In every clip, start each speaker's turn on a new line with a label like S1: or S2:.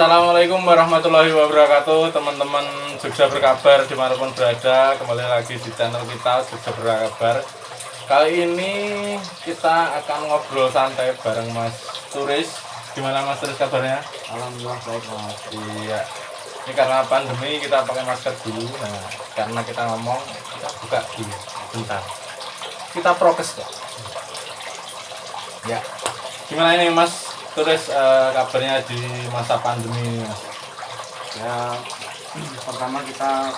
S1: Assalamualaikum warahmatullahi wabarakatuh, teman-teman Jogja Berkabar dimanapun berada. Kembali lagi di channel kita Jogja Berkabar. Kali ini kita akan ngobrol santai bareng Mas Turis. Gimana Mas Turis kabarnya?
S2: Alhamdulillah baik Mas.
S1: Iya, ini karena pandemi kita pakai masker dulu. Nah, karena kita ngomong, kita buka dulu bentar. Kita prokes kok. Ya, gimana ini Mas Turis, kabarnya di masa pandemi Mas?
S2: Ya pertama kita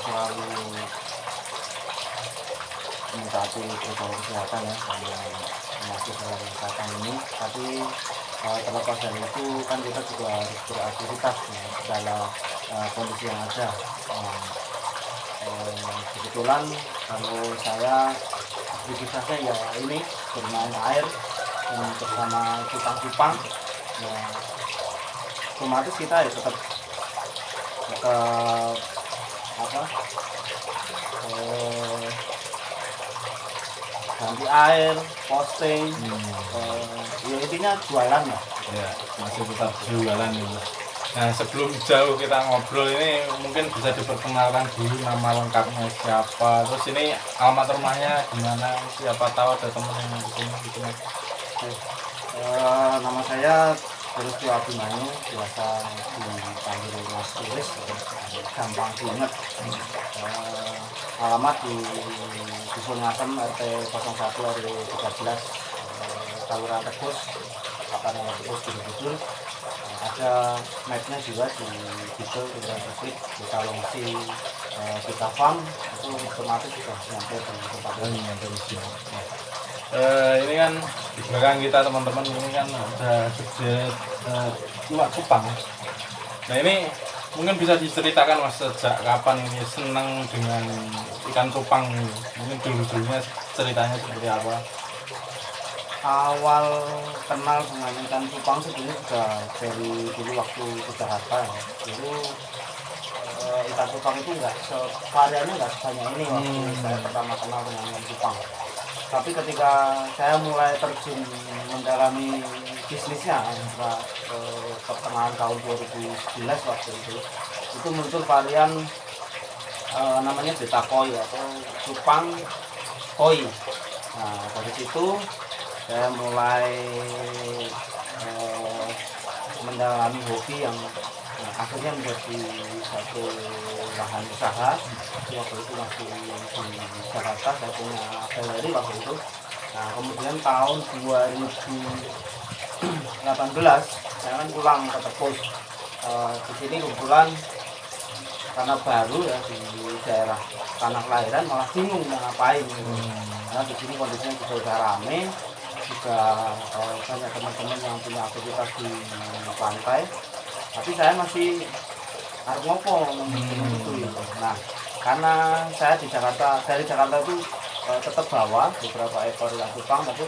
S2: selalu mentaati protokol kesehatan ya karena masih dalam kesehatan ini. Tapi terlepas dari itu kan kita juga harus beraktivitas ya, dalam kondisi yang ada. Kebetulan kalau saya aktivitasnya ya ini bermain air bersama cupang-cupang. Nah, otomatis kita ya tetap ganti air, posting, ya intinya jualan lah.
S1: Ya, masih tetap jualan ini. Nah, sebelum jauh kita ngobrol ini mungkin bisa diperkenalkan dulu nama lengkapnya siapa, terus ini alamat rumahnya gimana, siapa tahu ada temen yang di sini gitu Mas.
S2: Nama saya Turis Abimanyu, biasa dipanggil Mas Turis, gampang diingat. Alamat di Dusun Ngasem RT 01 RW 13, Kelurahan Tegus, Kabupaten Tegus, Borobudur. Ada mapnya juga di Google, kita ketik kita Longsi, kita farm, itu otomatis sudah sampai di tempat ini.
S1: Ini kan di belakang kita teman-teman, ini kan ada gede iwak cupang. Nah, ini mungkin bisa diceritakan Mas, sejak kapan ini senang dengan ikan cupang ini? Mungkin dulu-dulunya ceritanya seperti apa?
S2: Awal kenal dengan ikan cupang sebenarnya juga dari dulu waktu ke Jakarta ya. Dulu ikan cupang itu variannya nggak sebanyak ini waktu saya pertama kenal dengan ikan cupang. Tapi ketika saya mulai terjun mendalami bisnisnya pertengahan tahun 2011 waktu itu muncul varian namanya beta koi atau cupang koi. Nah, dari situ saya mulai mendalami hobi yang akhirnya menjadi satu lahan usaha. Waktu itu masih di Jakarta, saya punya galeri waktu itu. Nah, kemudian tahun 2018 saya kan pulang ke Tegus. Di sini kebetulan karena baru ya di daerah tanah kelahiran, malah bingung mau ngapain gitu. Karena di sini kondisinya juga udah rame, juga banyak teman-teman yang punya aktivitas di pantai, tapi saya masih harus ngopo gitu. Nah, karena saya dari Jakarta itu tetap bawa beberapa ekor ikan cupang, tapi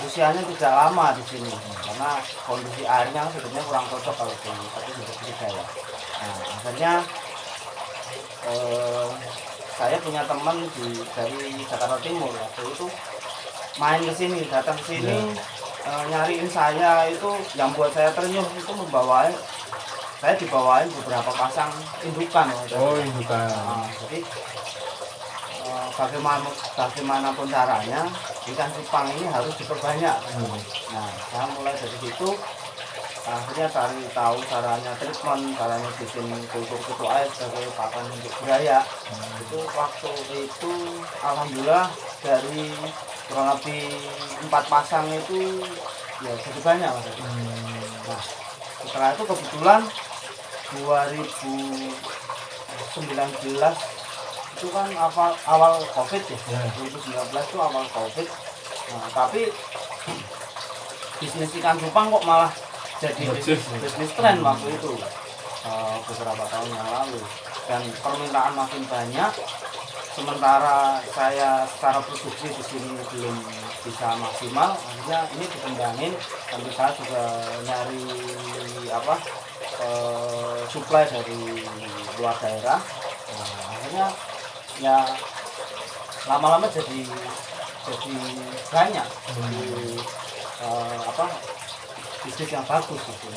S2: usianya tidak lama di sini karena kondisi airnya sebenarnya kurang cocok kalau di saya. Nah, akhirnya saya punya teman dari Jakarta Timur waktu itu main ke sini, datang ke sini, nyariin saya. Itu yang buat saya ternyuh itu saya dibawain beberapa pasang indukan.
S1: Indukan.
S2: Jadi bagaimanapun caranya ikan cupang ini harus diperbanyak. Nah, saya mulai dari situ, akhirnya cari tahu caranya treatment, caranya bikin kultur kutu air sebagai pakan untuk budaya. Itu waktu itu alhamdulillah dari kurang lebih 4 pasang itu ya jadi banyak Mas. Nah, setelah itu kebetulan 2019 itu kan awal COVID ya. 2019 itu awal COVID. Nah, tapi bisnis ikan cupang kok malah jadi bisnis tren waktu itu, beberapa tahun yang lalu, dan permintaan makin banyak. Sementara saya secara produksi di sini belum bisa maksimal, akhirnya ini dikembangin. Tentu saya juga nyari suplai dari luar daerah. Nah, akhirnya ya lama-lama jadi banyak. bisnis yang bagus gitu.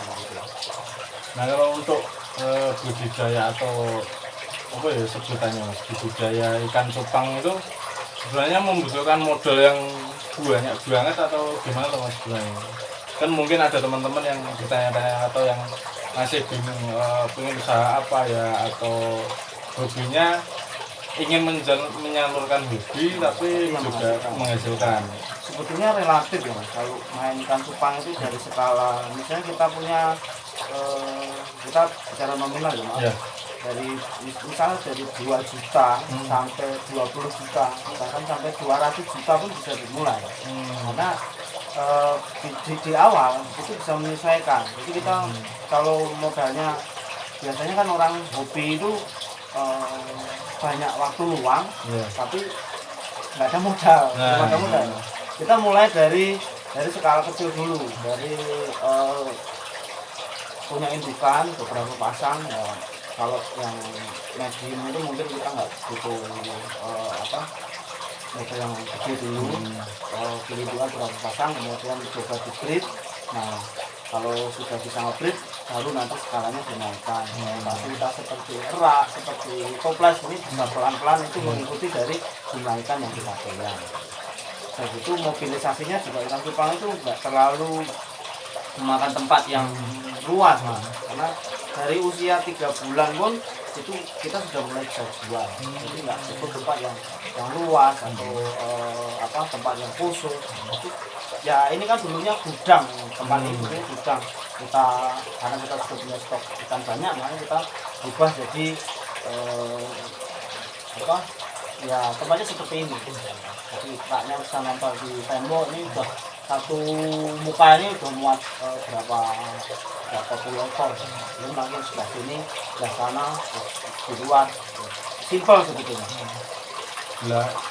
S1: Nah kalau untuk budidaya atau apa ya sebutannya mas, budidaya ikan cupang itu sebenarnya membutuhkan modal yang banyak banget atau gimana tuh mas sebenarnya? Kan mungkin ada teman-teman yang bertanya-tanya atau yang masih bingung pengen usaha apa ya, atau hobinya ingin menyalurkan hobi tapi juga menghasilkan.
S2: Sebetulnya relatif ya mas, kalau main ikan cupang itu dari skala misalnya kita punya kita bicara nominal ya mas, dari misalnya dari 2 juta sampai 20 juta bahkan sampai 200 juta pun bisa dimulai. Karena di awal itu bisa menyesuaikan. Jadi kita kalau modalnya biasanya kan orang hobi itu banyak waktu luang, tapi nggak ada modal, belum ada modal. Kita mulai dari skala kecil dulu, dari punya indukan beberapa pasang. Kalau yang medium itu mungkin kita nggak butuh modal yang gede dulu, pilih dua berapa pasang, kemudian coba di breed. Nah kalau sudah bisa nge-breed baru nanti skalanya dinaikkan. Fasilitas seperti erak, seperti toples ini bisa pelan-pelan itu mengikuti dari jumlah ikan yang kita pegang. Dan itu mobilisasinya juga ikan cupang itu nggak terlalu memakan tempat yang luas mas, karena dari usia 3 bulan pun itu kita sudah mulai bisa jual. Jadi nggak cukup tempat yang luas atau tempat yang khusus. Ya ini kan dulunya gudang, tempat ini dulunya gudang. Kita karena kita sudah punya stok ikan banyak, makanya kita ubah jadi ya tempatnya seperti ini. Jadi raknya bisa nempel di tembok, ini udah satu muka ini udah muat berapa puluh ekor. Belum lagi sebelah sini, sebelah sana, di luar. Simpel sebetulnya.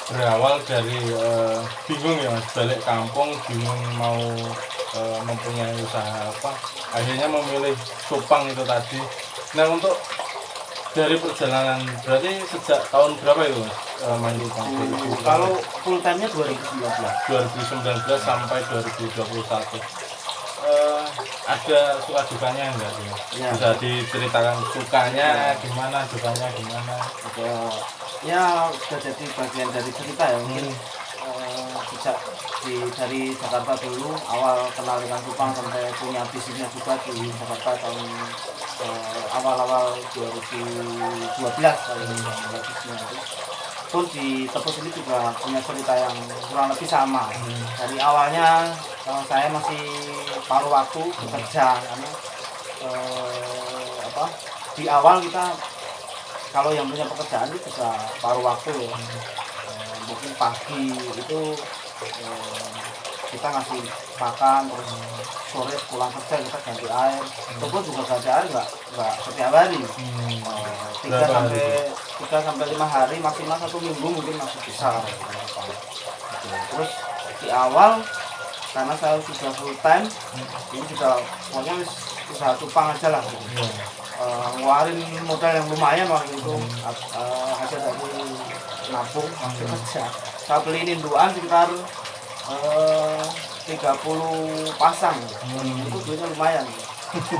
S1: Berawal dari bingung ya mas, balik kampung bingung mau mempunyai usaha apa, akhirnya memilih cupang itu tadi. Nah untuk dari perjalanan berarti sejak tahun berapa itu mas main cupang?
S2: Kalau full time nya 2019
S1: sampai 2021. Ada suka dukanya enggak sih? Ya. Bisa diceritakan sukanya gimana, dukanya gimana?
S2: Ya sudah jadi bagian dari cerita ya mungkin. Sejak dari Jakarta dulu awal kenal ikan cupang sampai punya bisnisnya juga di Jakarta tahun awal-awal 2012 kalau bisnisnya itu pun di Tepus ini juga punya cerita yang kurang lebih sama. Dari awalnya saya masih paruh waktu bekerja karena di awal kita kalau yang punya pekerjaan itu juga paruh waktu ya. Mungkin pagi itu kita ngasih makan, terus sore pulang kerja kita ganti air. Ataupun juga ganti air nggak setiap hari. 3 sampai 5 hari, maksimal 1 minggu mungkin masih bisa. Terus di awal karena saya sudah full time, ini sudah pokoknya usaha cupang aja lah. Ngeluarin modal yang lumayan waktu itu, hasil dari nabung waktu kerja. Saya beli indukan sekitar 30 pasang, itu duitnya lumayan.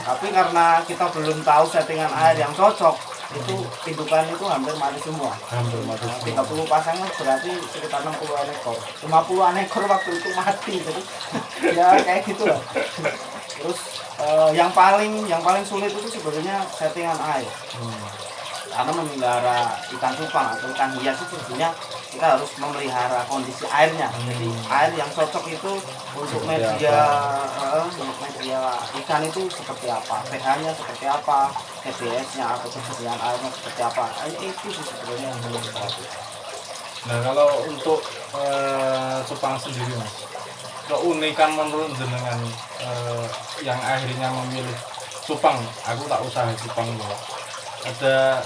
S2: Tapi karena kita belum tahu settingan air yang cocok, itu indukan itu hampir mati semua. 30 pasang berarti sekitar 60 ekor, 50 ekor waktu itu mati. Jadi ya kayak gitu lah. Terus yang paling sulit itu sebetulnya settingan air. Karena memelihara ikan cupang atau ikan hias itu sebetulnya kita harus memelihara kondisi airnya. Jadi air yang cocok itu untuk media ikan itu seperti apa, pH-nya seperti apa, TBS-nya atau kebersihan airnya seperti apa. Itu sebetulnya yang perlu kita lakukan.
S1: Nah kalau untuk cupang sendiri mas, keunikan menurut jenengan yang akhirnya memilih cupang, aku tak usaha cupang loh. Ada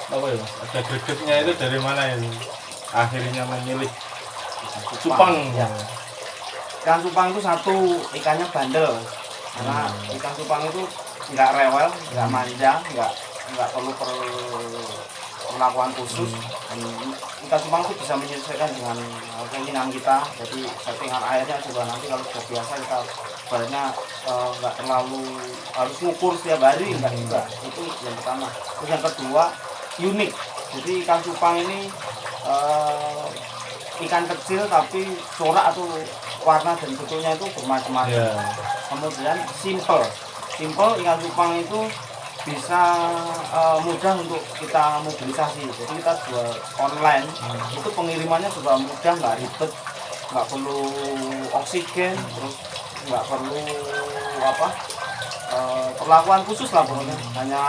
S1: apa ya mas? Ada gregetnya itu dari mana itu? Akhirnya memilih cupang.
S2: Ya. Ikan cupang itu satu, ikannya bandel. Karena ikan cupang itu nggak rewel, nggak manja, nggak perlu perlakuan khusus. Dan ikan cupang itu bisa menyesuaikan dengan keinginan kita. Jadi settingan airnya juga nanti kalau sudah biasa kita sebenarnya nggak terlalu harus ngukur setiap hari, enggak juga. Itu yang pertama. Terus yang kedua, unik. Jadi ikan cupang ini ikan kecil tapi corak atau warna dan bentuknya itu bermacam-macam.
S1: Yeah.
S2: Kemudian simple ikan cupang itu bisa mudah untuk kita mobilisasi. Jadi kita jual online, itu pengirimannya juga mudah, nggak ribet, nggak perlu oksigen, terus nggak perlu perlakuan khusus lah pokoknya. Hanya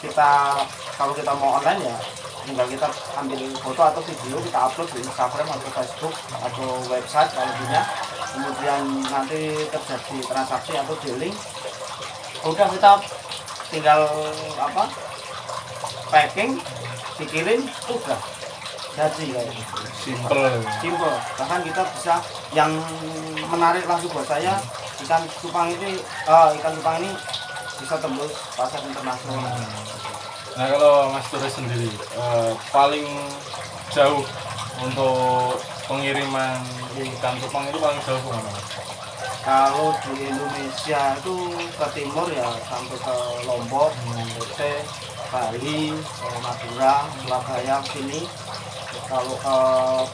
S2: kita kalau kita mau online ya tinggal kita ambil foto atau video, kita upload di Instagram atau Facebook atau website kalau punya, kemudian nanti terjadi transaksi atau dealing, udah kita tinggal packing, dikirim, udah jadi kayak gitu. Simple. Bahkan kita bisa, yang menarik lagi buat saya, ikan cupang ini bisa tembus pasar internasional.
S1: Nah kalau Mas Turis sendiri paling jauh untuk pengiriman ikan cupang itu paling jauh kemana?
S2: Kalau di Indonesia itu ke timur ya sampai ke Lombok, NTT, Bali, Madura, Surabaya sini. Kalau ke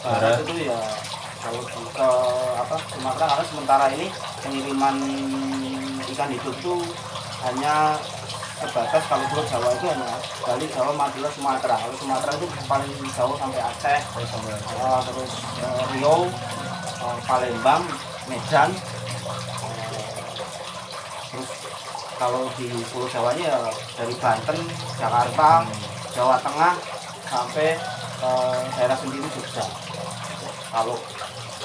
S2: barat itu ya kalau ke Sumatera, karena sementara ini pengiriman ikan hidup itu hanya sebatas, kalau Pulau Jawa itu hanya Bali, Jawa, Madura, Sumatera. Kalau Sumatera itu paling jauh sampai Aceh, terus Riau, Palembang, Medan. Terus kalau di Pulau Jawanya ya dari Banten, Jakarta, Jawa Tengah sampai daerah sendiri Jogja. Kalau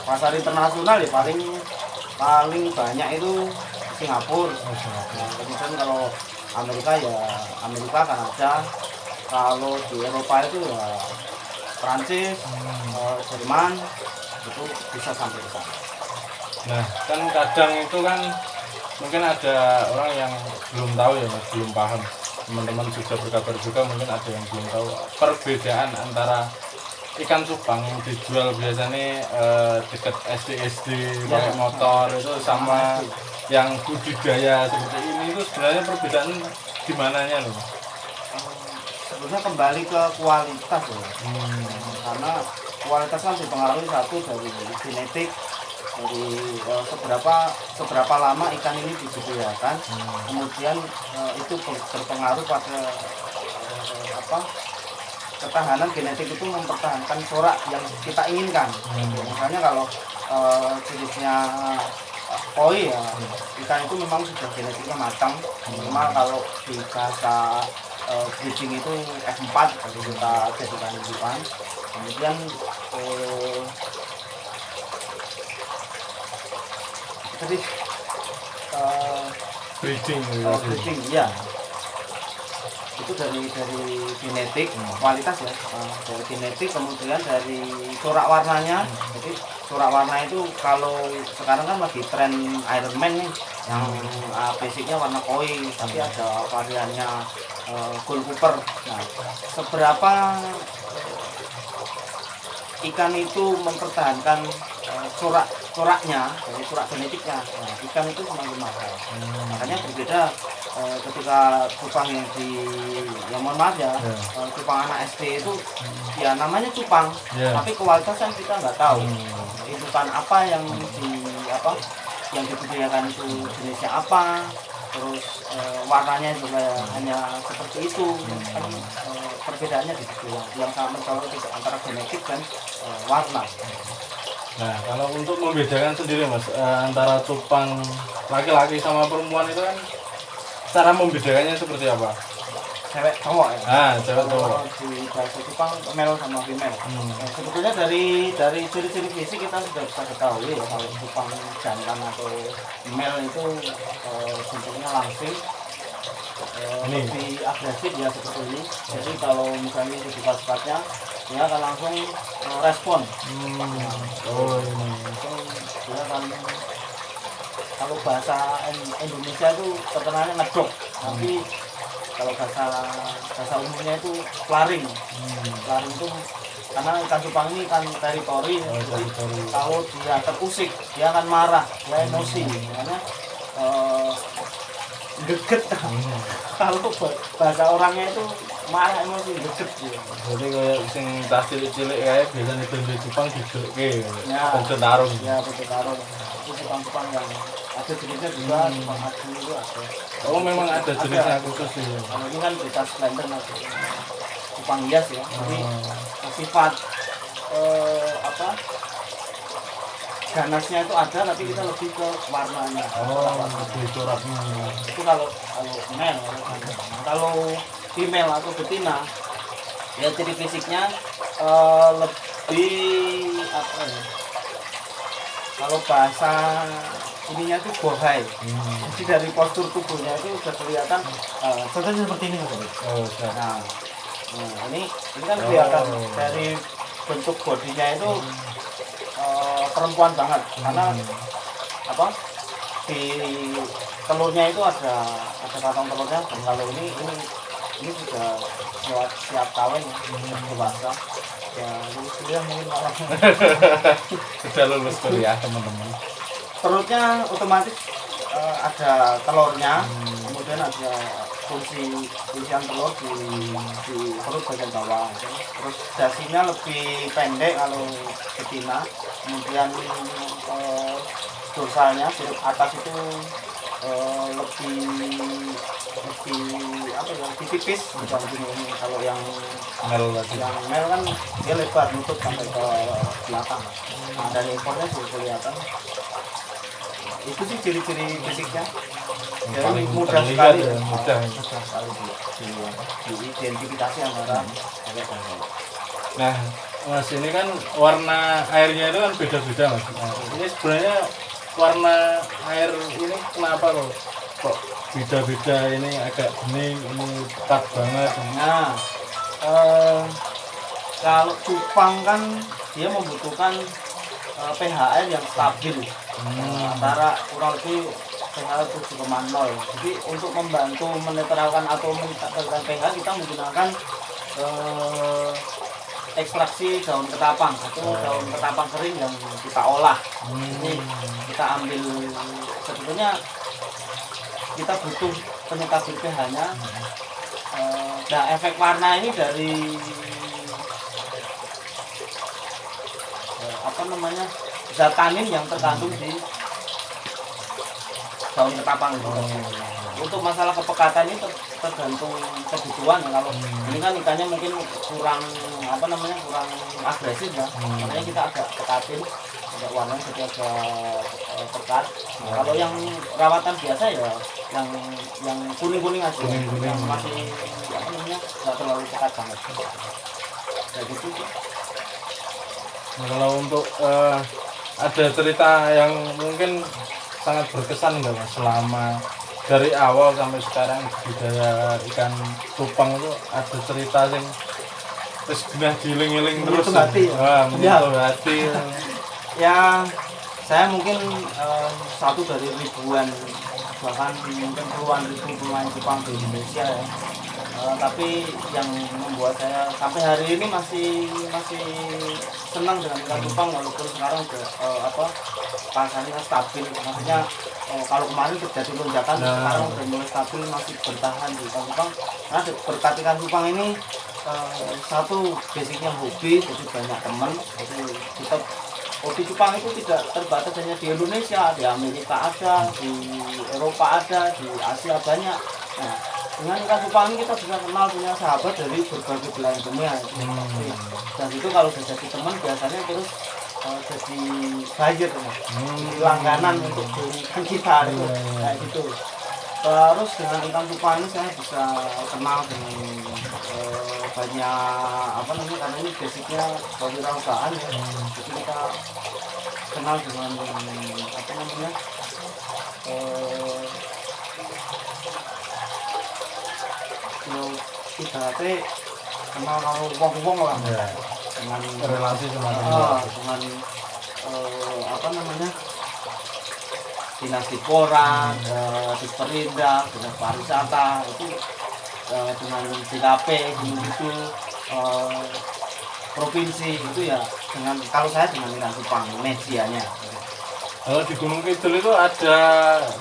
S2: pasar internasional ya paling banyak itu Singapura. Nah, kemudian kalau Amerika ya Amerika, Kanada. Kalau di Eropa itu ya Prancis, Jerman, itu bisa sampai ke sana.
S1: Nah kan kadang itu kan mungkin ada orang yang belum tahu ya Mas, belum paham. Teman-teman juga berkabar juga mungkin ada yang belum tahu perbedaan antara ikan cupang yang dijual biasanya dekat SD pakai motor itu sama yang budidaya seperti ini, itu sebenarnya perbedaan di mananya loh?
S2: Sebenarnya kembali ke kualitas loh. Karena kualitas kan dipengaruhi satu dari genetik, dari seberapa lama ikan ini dibudidayakan, kemudian itu berpengaruh pada ketahanan genetik itu mempertahankan corak yang kita inginkan. Misalnya kalau jenisnya koi ya, ikan itu memang sudah genetiknya matang. Minimal kalau di bahasa breeding itu F4 kalau kita jadikan hidupan. Kemudian jadi breeding ya, itu dari genetik, kualitas ya, dari genetik, kemudian dari corak warnanya. Jadi corak warna itu kalau sekarang kan lagi tren Iron Man nih, yang basicnya warna koi, tapi ada variannya gold cooper. Nah, seberapa ikan itu mempertahankan coraknya, dari corak genetiknya, nah, ikan itu semakin mahal. Makanya berbeda ketika cupang yang mohon maaf ya, cupang anak SD itu ya namanya cupang, tapi kualitasnya kita nggak tahu. Itu kan apa yang dibudidayakan itu jenisnya apa, terus warnanya juga hanya seperti itu. Kan perbedaannya di situ yang sangat mencolok itu antara genetik dan warna.
S1: Nah kalau untuk membedakan sendiri Mas, antara cupang laki-laki sama perempuan itu kan cara membedakannya seperti apa?
S2: Cewek cowok ya?
S1: Cewek cowok.
S2: Di bahasa Jepang male sama female. Sebetulnya dari ciri-ciri fisik kita sudah bisa ketahui ya, kalau cupang jantan atau male itu bentuknya langsing, lebih agresif ya seperti ini. Jadi kalau misalnya dibuka sepatnya, dia akan langsung respon. Langsung dia akan, kalau bahasa Indonesia itu terkenalnya ngedok, tapi kalau bahasa umumnya itu flaring. Flaring itu karena ikan cupang ini ikan teritori, jadi kalau dia terusik dia akan marah, dia emosi, makanya geget. Kalau bahasa orangnya itu marah, emosi, geget gitu.
S1: Jadi kayak sing tas cilik-cilik kayak biasanya donde cupang dijokke
S2: Ya,
S1: bentuk tarung.
S2: ya betul tarung. Itu cupang-cupang yang ada jenisnya juga, cupang agung itu ada.
S1: Oh memang ada jenisnya khusus ya.
S2: Kalau ini kan beta splendor, cupang hias ya. Jadi sifat apa ganasnya itu ada, tapi kita lebih ke warnanya.
S1: Lebih coraknya.
S2: Itu kalau male. Kalau female atau betina, ya ciri fisiknya lebih apa ya? Kalau bahasa ininya itu bohai. Jadi dari postur tubuhnya itu sudah kelihatan contohnya seperti ini, Mas. Nah, ini kan kelihatan dari bentuk bodinya itu perempuan banget, karena apa, di telurnya itu ada kantong telurnya, dan kalau ini sudah siap kawin ya, dewasa ya, lulus kuliah mungkin malah.
S1: Sudah lulus kuliah teman-teman.
S2: Perutnya otomatis ada telurnya, kemudian ada fungsian telur di perut bagian bawah. Terus dasinya lebih pendek kalau betina, kemudian dorsalnya sirip atas itu lebih apa ya, lebih tipis dibanding ini. Kalau yang mel kan dia lebar, nutup sampai ke belakang. Nah, dari ekornya juga kelihatan. Itu sih ciri-ciri fisiknya. Jadi mudah sekali diidentifikasi antara elek dan enggak.
S1: Nah, Mas, ini kan warna airnya itu kan beda-beda, Mas. Nah, ini sebenarnya warna air ini kenapa kok beda-beda, ini agak bening, ini pekat banget.
S2: Nah, kalau cupang kan dia membutuhkan pH air yang stabil, antara kurang lebih pH 7,0. Jadi untuk membantu menetralkan atau menstabilkan pH, kita menggunakan ekstraksi daun ketapang atau daun ketapang kering yang kita olah. Ini kita ambil, sebetulnya kita butuh penstabil pH-nya. Nah, efek warna ini dari apa namanya, zat tanin yang terkandung di daun ketapang itu. Untuk masalah kepekatan ini tergantung kebutuhan ya. Kalau ini kan ikannya mungkin kurang apa namanya, kurang agresif ya, makanya kita agak pekatin, agak warnanya jadi agak pekat. Kalau yang rawatan biasa ya yang kuning aja, yang masih apa namanya, nggak terlalu pekat banget. Kayak gitu sih.
S1: Nah, kalau untuk ada cerita yang mungkin sangat berkesan nggak, Mas, selama dari awal sampai sekarang budidaya ikan cupang itu, ada cerita yang terus genah giling-giling terus
S2: hati.
S1: hati.
S2: Ya, saya mungkin satu dari ribuan, bahkan mungkin puluhan ribu pemain cupang di Indonesia ya. Tapi yang membuat saya sampai hari ini masih senang dengan ikan cupang, walaupun sekarang udah pasarnya stabil. Maksudnya kalau kemarin terjadi lonjakan, sekarang udah mulai stabil, masih bertahan di ikan cupang. Karena berkat ikan cupang ini, satu basicnya hobi, jadi banyak teman. Jadi kita hobi cupang itu tidak terbatas hanya di Indonesia, di Amerika ada, di Eropa ada, di Asia banyak. Nah, dengan ikan cupang ini kita bisa kenal, punya sahabat dari berbagai belahan dunia. Dan itu kalau sudah jadi teman biasanya terus jadi buyer, jadi langganan untuk beli ikan kita itu, kayak gitu. Terus dengan ikan cupang ini saya bisa kenal dengan banyak apa namanya, karena ini basicnya kewirausahaan ya. Jadi kita kenal dengan apa namanya, ibaratnya kenal kalau wong-wong lah, dengan
S1: relasi
S2: dengan apa namanya, dinas Disporan, dinas Perindah, dinas pariwisata, itu dengan JKP gitu provinsi itu ya dengan kalau saya dengan ikan cupang medianya.
S1: Kalau di Gunung Kidul itu ada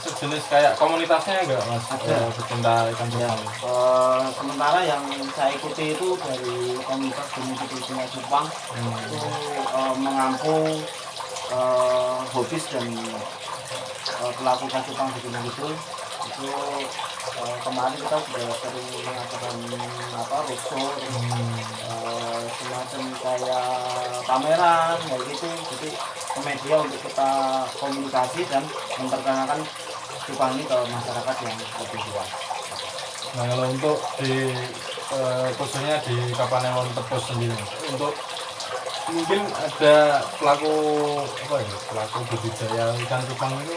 S1: sejenis kayak komunitasnya enggak Mas?
S2: Ada.
S1: Pecinta ikan
S2: Ya,
S1: cupang.
S2: sementara yang saya ikuti itu dari komunitas Gunung Kidul Sungai Cupang itu mengampung hobis dan pelaku ikan cupang di Gunung Kidul itu kemarin kita sudah sering mengadakan roadshow semacam kayak pameran kayak gitu, jadi ke media untuk kita komunikasi dan memperkenalkan cupang ini ke masyarakat yang lebih luas.
S1: Nah kalau untuk di khususnya di Kapanewon Tepus sendiri, untuk mungkin ada pelaku budidaya ikan cupang itu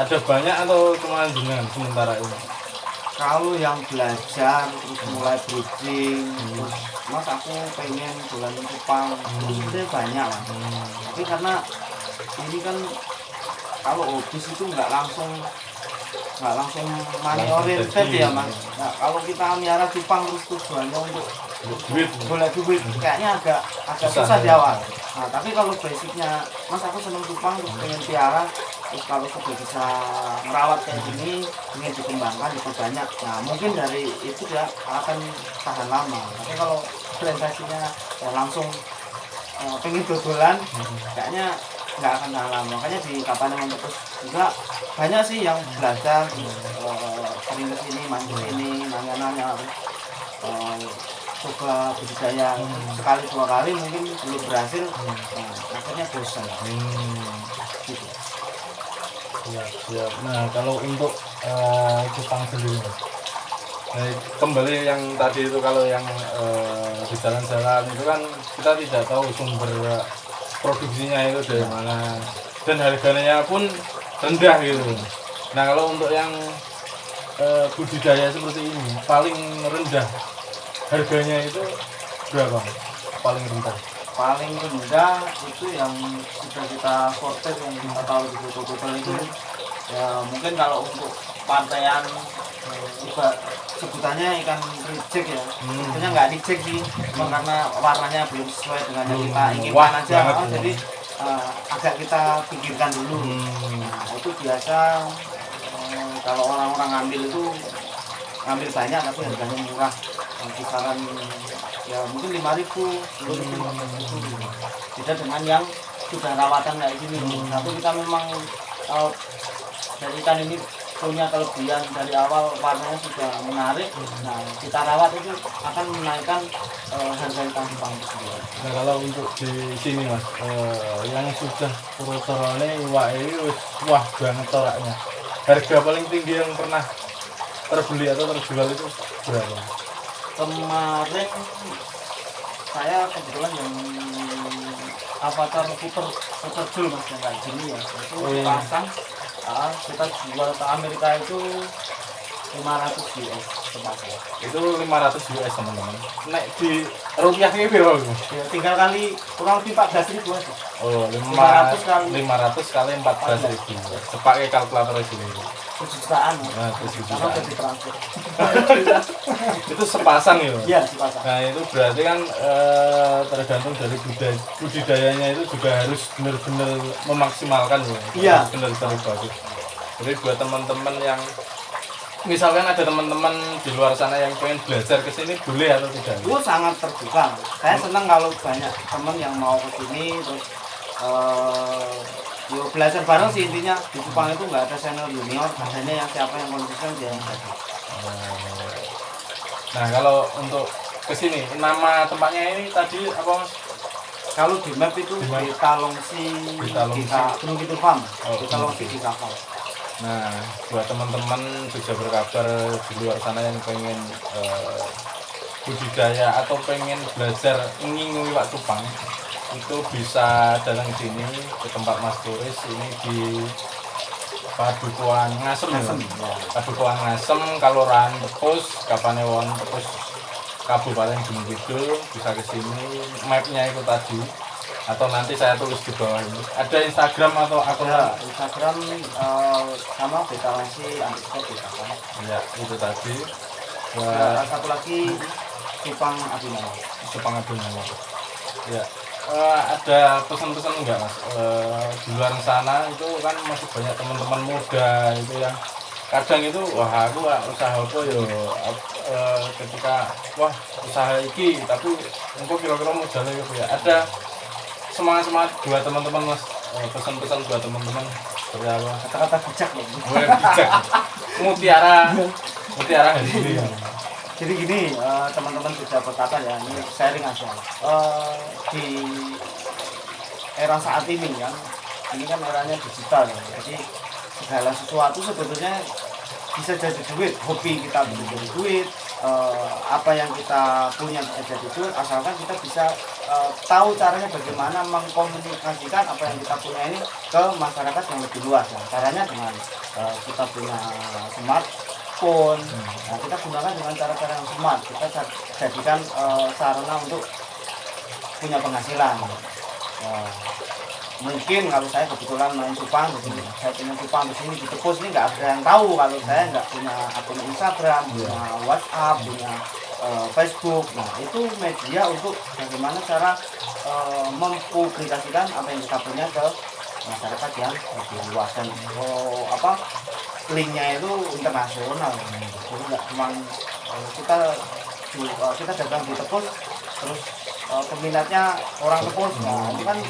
S1: ada banyak atau cuma jenengan sementara ini?
S2: Kalau yang belajar terus mulai breeding terus mas aku pengen jualan cupang itu sebenarnya banyak lah, tapi karena ini kan kalau hobis itu nggak langsung money oriented ya mas. Nah, kalau kita miara cupang terus tujuannya untuk boleh duit kayaknya agak susah di awal. Nah tapi kalau basicnya mas aku seneng cupang terus pengen piara, terus kalau sudah bisa merawat kayak gini ingin dikembangkan diperbanyak, nah mungkin dari itu ya akan tahan lama. Tapi kalau presentasinya ya langsung pengen dodolan kayaknya nggak akan tahan lama. Makanya di Kapanewon Tepus juga banyak sih yang belajar sering kesini mancing ini nanya-nanya coba budidaya sekali dua kali mungkin belum berhasil, akhirnya bosan. Gitu.
S1: Siap. Nah kalau untuk cupang sendiri Mas, kembali yang tadi itu kalau yang di jalan-jalan itu kan kita tidak tahu sumber produksinya itu dari mana dan harganya pun rendah gitu. Nah kalau untuk yang budidaya seperti ini paling rendah harganya itu berapa? Paling rendah?
S2: Paling rendah itu yang sudah kita sortir yang kita tahu di botol-botol itu ya mungkin kalau untuk partaian sebutannya ikan reject ya, sebenarnya nggak reject sih, cuma karena warnanya belum sesuai dengan yang kita inginkan aja, jadi agak kita pikirkan dulu. Nah itu biasa kalau orang-orang ngambil itu ngambil banyak tapi harganya murah, kisaran ya mungkin 5.000, 10.000, 14.000. Beda dengan yang sudah rawatan kayak gini. Tapi kita memang dari ikan ini punya kelebihan dari awal warnanya sudah menarik. Nah kita rawat itu akan menaikkan harga ikan cupang itu sendiri.
S1: Nah kalau untuk di sini Mas, yang sudah turun-turunnya wah ini wah banget toraknya. Harga paling tinggi yang pernah terbeli atau terjual itu berapa?
S2: Kemarin saya kebetulan yang avatar puter jul mas yang kayak gini ya, itu pasang kita jual ke Amerika itu 500 US sepasang.
S1: Itu 500 US teman-teman. Nek di rupiah ini berapa?
S2: Ya, tinggal kali kurang lebih 14.000 aja.
S1: Oh,
S2: 500
S1: kali 14.000. Sepakai kalkulator sendiri.
S2: 7 jutaan.
S1: Nah, 7
S2: Karena
S1: jutaan.
S2: udah ditransfer.
S1: Itu sepasang ya?
S2: Iya, sepasang.
S1: Nah, itu berarti kan tergantung dari budidayanya itu juga harus benar-benar memaksimalkan ya.
S2: Iya.
S1: Benar-benar bagus. Jadi buat teman-teman yang misalkan ada teman-teman di luar sana yang pengen belajar ke sini boleh atau tidak?
S2: Itu sangat terbuka. Saya senang kalau banyak teman yang mau ke sini terus yuk belajar bareng sih intinya. Di Jepang itu nggak ada senior junior, adanya yang siapa yang konsisten dia yang jadi.
S1: Nah kalau untuk ke sini nama tempatnya ini tadi apa Mas?
S2: Kalau di map itu
S1: Di map?
S2: di Talongsi,
S1: Talongsi.
S2: di Gunung Kidul Farm,
S1: Oh,
S2: di Talongsi di Kapal.
S1: Nah, buat teman-teman bisa berkabar di luar sana yang pengen budidaya atau pengen belajar ngingu iwak cupang, itu bisa datang sini ke tempat Mas Turis ini di Padukuhan Ngasem.
S2: Ya.
S1: Padukuhan Ngasem, Kelurahan Tepus, Kapanewon Tepus, Kabupaten Gunung Kidul. Bisa ke sini, mapnya itu tadi. Atau nanti saya tulis di bawah ini. Ada Instagram atau akun?
S2: Ya, Instagram sama Betalasi _ Betakan.
S1: Ya, itu tadi. Ya,
S2: satu lagi Cupang Abinawa.
S1: Jepang Abinawa. Ya. Ada pesan-pesan enggak Mas? Di luar sana itu kan masih banyak teman-teman muda itu yang kadang itu wah aku usaha apa yo ketika wah usaha iki tapi engko kira-kira modalnya gitu ya. Ada semangat-semangat buat teman-teman Mas, pesan-pesan buat teman-teman seperti apa?
S2: Kata-kata bijak ya.
S1: Boleh bijak. Mutiara mutiara hari ini ya.
S2: Jadi gini, teman-teman sudah berkata ya, ini sharing aja. Di era saat ini kan eranya digital ya. Jadi segala sesuatu sebetulnya bisa jadi duit, hobi kita bisa jadi duit, apa yang kita punya bisa jadi duit, asalkan kita bisa tahu caranya bagaimana mengkomunikasikan apa yang kita punya ini ke masyarakat yang lebih luas. Ya. Caranya dengan kita punya smartphone, nah, kita gunakan dengan cara-cara yang smart, kita jadikan sarana untuk punya penghasilan. Mungkin kalau saya kebetulan main cupang di sini, saya punya cupang di sini di Tepus ini nggak ada yang tahu kalau saya nggak punya akun Instagram, punya WhatsApp, punya Facebook. Nah itu media untuk bagaimana cara mempublikasikan apa yang kita punya ke masyarakat yang lebih luas dan linknya itu internasional. Jadi nggak cuma kita dagang di Tepus terus peminatnya orang Tepus, nah itu kan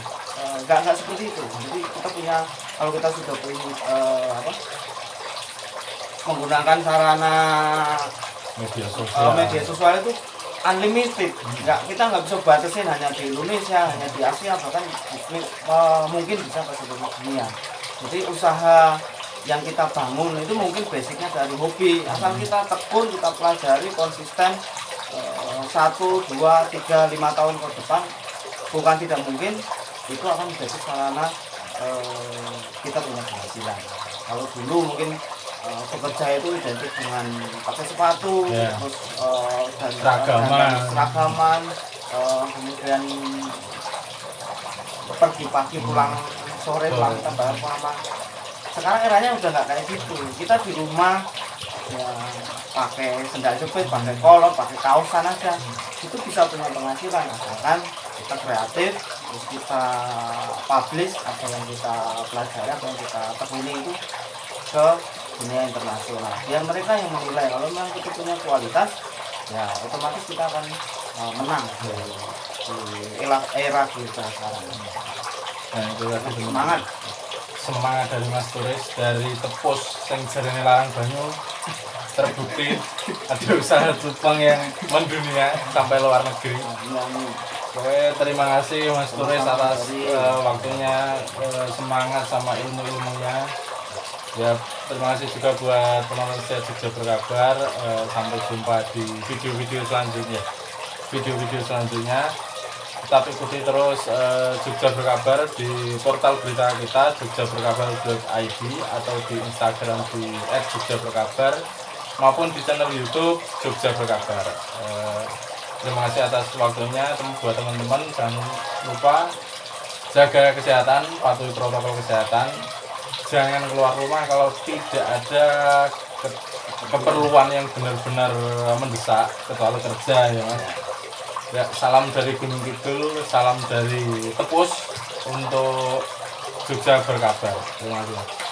S2: nggak seperti itu. Jadi kita punya, kalau kita sudah punya menggunakan sarana media sosial itu unlimited, kita nggak bisa batasin hanya di Indonesia, hanya di Asia, bahkan mungkin bisa ke seluruh dunia. Jadi usaha yang kita bangun itu mungkin basicnya dari hobi, asal kita tekun, kita pelajari konsisten 1, 2, 3, 5 tahun ke depan, bukan tidak mungkin itu akan menjadi sarana kita punya penghasilan. Kalau dulu mungkin bekerja itu identik dengan pakai sepatu, terus dan seragaman, kemudian pergi pagi pulang sore, pulang kita bayar pulang. Sekarang eranya udah nggak kayak gitu. Kita di rumah ya pakai sendal jepit, pakai kolor, pakai kaosan aja, itu bisa punya penghasilan asalkan kita kreatif, terus kita publish apa yang kita pelajari, apa yang kita tekuni itu ke dunia internasional. Biar mereka yang menilai, kalau memang kita punya kualitas, ya otomatis kita akan menang di era kita sekarang.
S1: Nah itu tadi
S2: Semangat
S1: dari Mas Turis dari Tepus sing jarene larang banyu terbukti ada usaha cupang yang mendunia sampai luar negeri. Oke, terima kasih Mas Turis atas waktunya, semangat sama ilmunya. Ya, terima kasih juga buat penonton setia Jogja Berkabar. Sampai jumpa di video-video selanjutnya. Tetap ikuti terus Jogja Berkabar di portal berita kita jogjaberkabar.id atau di Instagram di @jogjaberkabar maupun di channel YouTube Jogja Berkabar. Terima kasih atas waktunya buat teman-teman. Jangan lupa jaga kesehatan, patuhi protokol kesehatan. Jangan keluar rumah kalau tidak ada keperluan yang benar-benar mendesak, kecuali kerja ya Mas. Ya, salam dari Gunung Kidul, salam dari Tepus untuk Jogja Berkabar. Terima kasih.